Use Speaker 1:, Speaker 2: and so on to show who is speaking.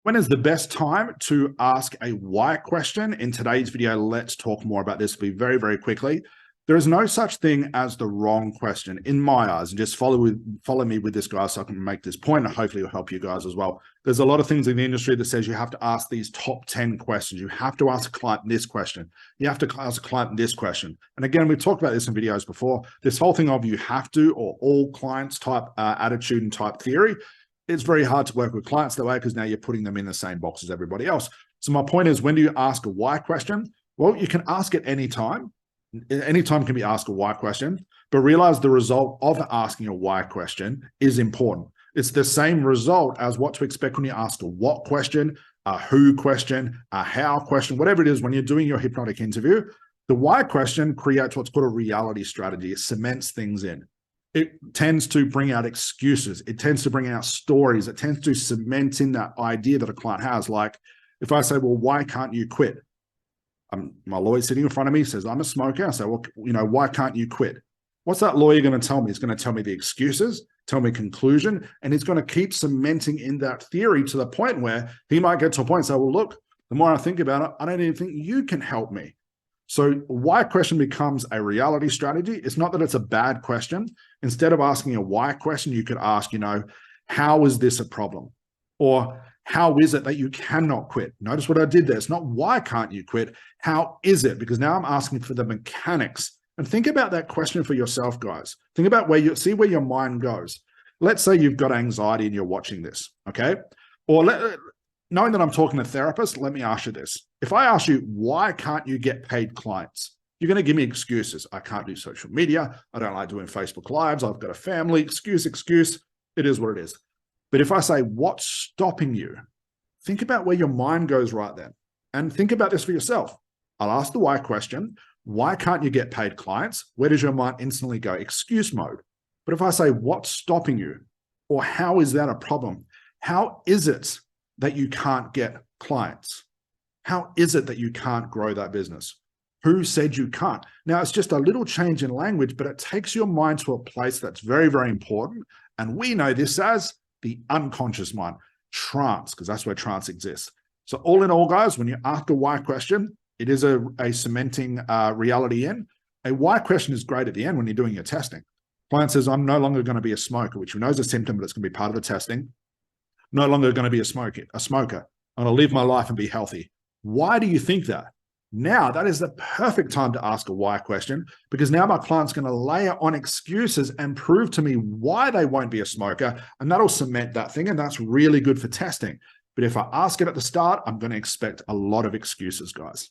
Speaker 1: When is the best time to ask a why question? In today's video, let's talk more about this. It'll be very, very quickly. There is no such thing as the wrong question in my eyes. And just follow me with this, guys, so I can make this point, and hopefully it'll help you guys as well. There's a lot of things in the industry that says you have to ask these top 10 questions. You have to ask a client this question. You have to ask a client this question. And again, we've talked about this in videos before. This whole thing of you have to, or all clients type attitude and type theory, it's very hard to work with clients that way because now you're putting them in the same box as everybody else. So my point is, when do you ask a why question? Well, you can ask it anytime. Anytime can be asked a why question, but realize the result of asking a why question is important. It's the same result as what to expect when you ask a what question, a who question, a how question, whatever it is when you're doing your hypnotic interview. The why question creates what's called a reality strategy. It cements things in. It tends to bring out excuses. It tends to bring out stories. It tends to cement in that idea that a client has. Like if I say, well, why can't you quit? My lawyer sitting in front of me says, I'm a smoker. I say, well, why can't you quit? What's that lawyer going to tell me? He's going to tell me the excuses, tell me conclusion, and he's going to keep cementing in that theory to the point where he might get to a point and say, well, look, the more I think about it, I don't even think you can help me. So why question becomes a reality strategy. It's not that it's a bad question. Instead of asking a why question, you could ask, how is this a problem? Or how is it that you cannot quit? Notice what I did there. It's not why can't you quit? How is it? Because now I'm asking for the mechanics. And think about that question for yourself, guys. Think about where your mind goes. Let's say you've got anxiety and you're watching this, okay? Or knowing that I'm talking to therapists, let me ask you this. If I ask you, why can't you get paid clients? You're going to give me excuses. I can't do social media. I don't like doing Facebook Lives. I've got a family. Excuse. It is what it is. But if I say, what's stopping you? Think about where your mind goes right then. And think about this for yourself. I'll ask the why question. Why can't you get paid clients? Where does your mind instantly go? Excuse mode. But if I say, what's stopping you? Or how is that a problem? How is it that you can't get clients? How is it that you can't grow that business? Who said you can't? Now, it's just a little change in language, but it takes your mind to a place that's very, very important. And we know this as the unconscious mind, trance, because that's where trance exists. So all in all, guys, when you ask a why question, it is a cementing reality in. A why question is great at the end when you're doing your testing. Client says, I'm no longer going to be a smoker, which we know is a symptom, but it's going to be part of the testing. No longer going to be a smoker. I'm going to live my life and be healthy. Why do you think that? Now, that is the perfect time to ask a why question, because now my client's going to layer on excuses and prove to me why they won't be a smoker, and that'll cement that thing, and that's really good for testing. But if I ask it at the start, I'm going to expect a lot of excuses, guys.